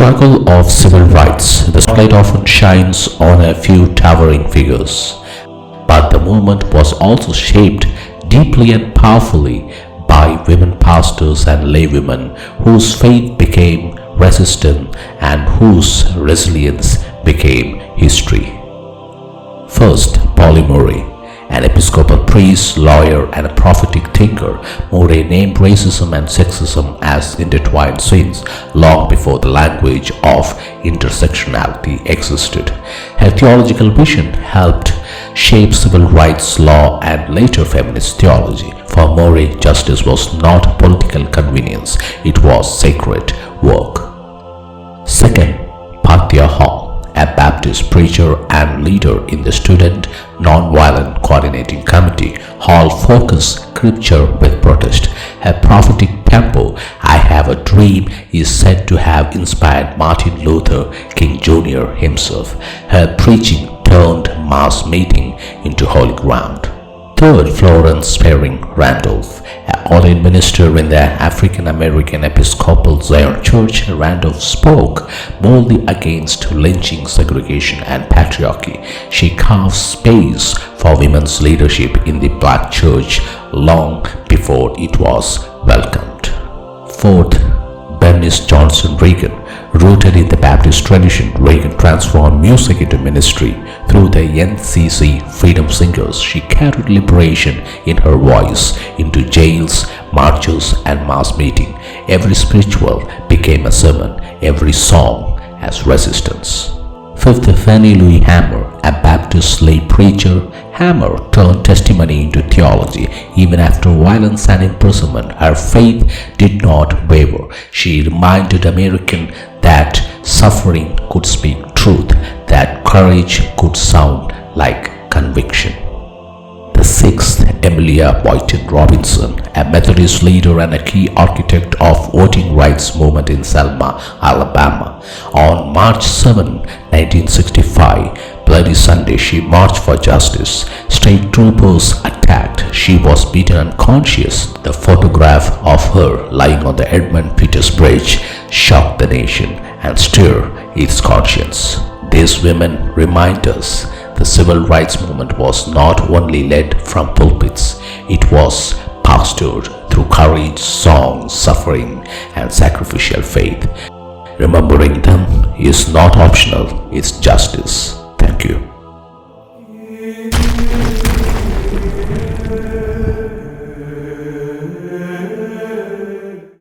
struggle of civil rights, the spotlight often shines on a few towering figures. But the movement was also shaped deeply and powerfully by women pastors and laywomen whose faith became resistant and whose resilience became history. First, Polly Murray, an Episcopal priest, lawyer, and a prophetic thinker, Murray named racism and sexism as intertwined sins long before the language of intersectionality existed. Her theological vision helped shape civil rights law and later feminist theology. For Murray, justice was not political convenience, it was sacred work. Second, Pathia Hall, a Baptist preacher and leader in the Student Nonviolent Coordinating Committee. Hall focused scripture with protest. Her prophetic tempo, I Have a Dream, is said to have inspired Martin Luther King Jr. himself. Her preaching turned mass meeting into holy ground. Third, Florence Spearing Randolph, an ordained minister in the African American Episcopal Zion Church. Randolph spoke boldly against lynching, segregation, and patriarchy. She carved space for women's leadership in the Black church long before it was welcomed. Fourth, Bernice Johnson Reagon. Rooted in the Baptist tradition, Reagan transformed music into ministry. Through the NCC Freedom Singers, she carried liberation in her voice into jails, marches, and mass meeting. Every spiritual became a sermon, every song as resistance. Fifth, Fannie Lou Hamer, a Baptist lay preacher. Hamer turned testimony into theology. Even after violence and imprisonment, her faith did not waver. She reminded Americans that suffering could speak truth, that courage could sound like conviction. The sixth, Emilia Boynton Robinson, a Methodist leader and a key architect of voting rights movement in Selma, Alabama. On March 7, 1965, Bloody Sunday, she marched for justice. State troopers attacked. She was beaten unconscious. The photograph of her lying on the Edmund Pettus Bridge shocked the nation and stirred its conscience. These women remind us the civil rights movement was not only led from pulpits, it was pastored through courage, song, suffering, and sacrificial faith. Remembering them is not optional, it's justice. Thank you.